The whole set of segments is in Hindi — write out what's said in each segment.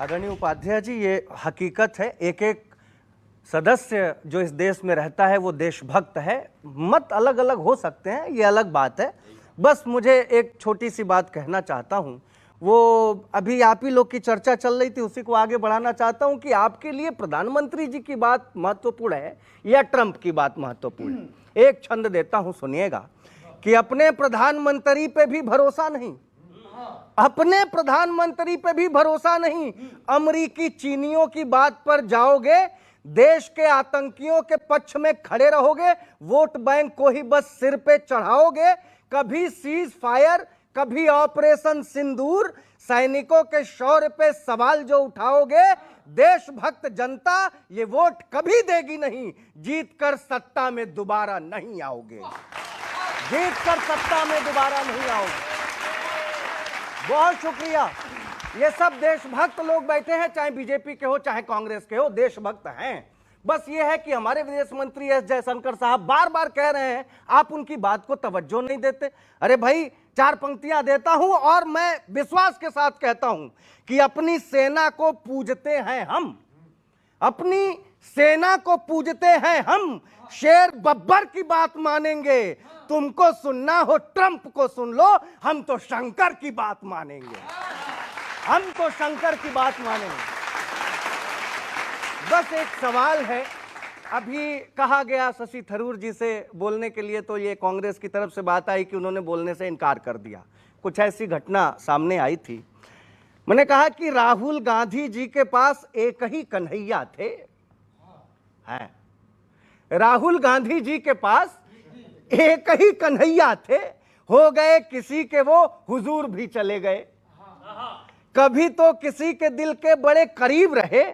आदरणीय उपाध्याय जी, ये हकीकत है। एक एक सदस्य जो इस देश में रहता है वो देशभक्त है। मत अलग अलग हो सकते हैं, ये अलग बात है। बस मुझे एक छोटी सी बात कहना चाहता हूँ। वो अभी आप ही लोग की चर्चा चल रही थी, उसी को आगे बढ़ाना चाहता हूँ कि आपके लिए प्रधानमंत्री जी की बात महत्वपूर्ण है या ट्रंप की बात महत्वपूर्ण है। एक छंद देता हूँ, सुनिएगा कि अपने प्रधानमंत्री पे भी भरोसा नहीं, अपने प्रधानमंत्री पे भी भरोसा नहीं। अमरीकी चीनियों की बात पर जाओगे, देश के आतंकियों के पक्ष में खड़े रहोगे, वोट बैंक को ही बस सिर पे चढ़ाओगे। कभी सीज फायर, कभी ऑपरेशन सिंदूर, सैनिकों के शौर्य पे सवाल जो उठाओगे, देशभक्त जनता ये वोट कभी देगी नहीं। जीतकर सत्ता में दोबारा नहीं आओगे, जीतकर सत्ता में दोबारा नहीं आओगे। बहुत शुक्रिया। ये सब देशभक्त लोग बैठे हैं, चाहे बीजेपी के हो चाहे कांग्रेस के हो, देशभक्त हैं। बस ये है कि हमारे विदेश मंत्री एस जयशंकर साहब बार बार कह रहे हैं, आप उनकी बात को तवज्जो नहीं देते। अरे भाई, 4 पंक्तियां देता हूं और मैं विश्वास के साथ कहता हूं कि अपनी सेना को पूजते हैं हम, अपनी सेना को पूजते हैं हम। शेर बब्बर की बात मानेंगे, तुमको सुनना हो ट्रंप को सुन लो, हम तो शंकर की बात मानेंगे, हम तो शंकर की बात मानेंगे। बस एक सवाल है, अभी कहा गया शशि थरूर जी से बोलने के लिए, तो ये कांग्रेस की तरफ से बात आई कि उन्होंने बोलने से इनकार कर दिया। कुछ ऐसी घटना सामने आई थी। मैंने कहा कि राहुल गांधी जी के पास एक ही कन्हैया थे, हैं। राहुल गांधी जी के पास एक ही कन्हैया थे, हो गए किसी के वो हुजूर भी चले गए। कभी तो किसी के दिल के बड़े करीब रहे,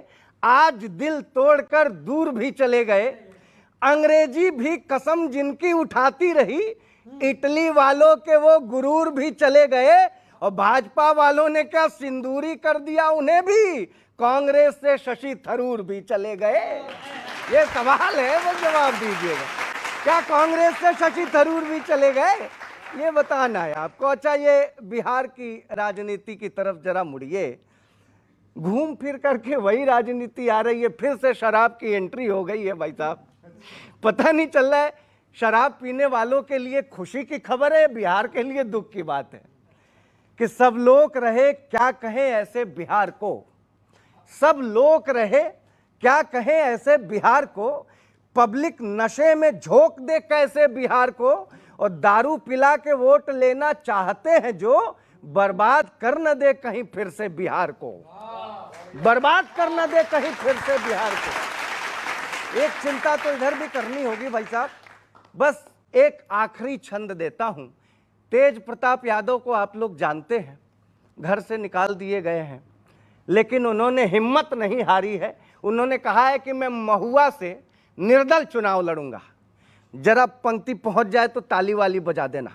आज दिल तोड़कर दूर भी चले गए। अंग्रेजी भी कसम जिनकी उठाती रही, इटली वालों के वो गुरूर भी चले गए। और भाजपा वालों ने क्या सिंदूरी कर दिया उन्हें भी, कांग्रेस से शशि थरूर भी चले गए। ये सवाल है, वो जवाब दीजिएगा, क्या कांग्रेस से शशि थरूर भी चले गए? ये बताना है आपको। अच्छा, ये बिहार की राजनीति की तरफ जरा मुड़िए। घूम फिर करके वही राजनीति आ रही है, फिर से शराब की एंट्री हो गई है भाई साहब। पता नहीं चल रहा है, शराब पीने वालों के लिए खुशी की खबर है, बिहार के लिए दुख की बात है कि सब लोग रहे क्या कहें ऐसे बिहार को, सब लोग रहे क्या कहें ऐसे बिहार को। पब्लिक नशे में झोंक दे कैसे बिहार को, और दारू पिला के वोट लेना चाहते हैं जो, बर्बाद कर न दे कहीं फिर से बिहार को, बर्बाद कर न दे कहीं फिर से बिहार को। एक चिंता तो इधर भी करनी होगी भाई साहब। बस एक आखिरी छंद देता हूं। तेज प्रताप यादव को आप लोग जानते हैं, घर से निकाल दिए गए हैं, लेकिन उन्होंने हिम्मत नहीं हारी है। उन्होंने कहा है कि मैं महुआ से निर्दल चुनाव लड़ूंगा। जरा पंक्ति पहुंच जाए तो ताली वाली बजा देना।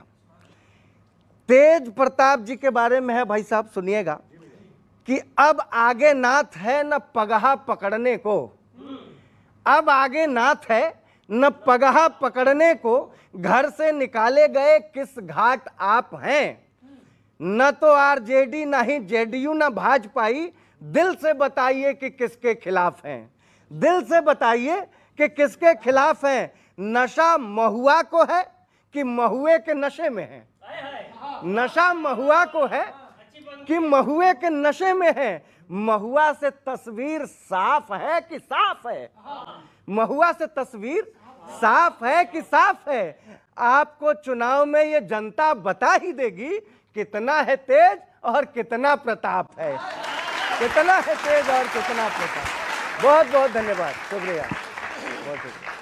तेज प्रताप जी के बारे में है भाई साहब, सुनिएगा कि अब आगे नाथ है न पगहा पकड़ने को, अब आगे नाथ है न पगहा पकड़ने को, घर से निकाले गए किस घाट आप हैं। न तो आरजेडी न ही जेडीयू न भाजपाई, दिल से बताइए कि किसके खिलाफ हैं, दिल से बताइए कि किसके खिलाफ हैं। नशा महुआ को है कि महुए के नशे में है, नशा महुआ को है कि महुए के नशे में है। महुआ से तस्वीर साफ है कि साफ है, महुआ से तस्वीर साफ है कि साफ है। आपको चुनाव में ये जनता बता ही देगी कितना है तेज और कितना प्रताप है, कितना है तेज और कितना प्रताप। बहुत बहुत धन्यवाद, शुक्रिया, बहुत शुक्रिया।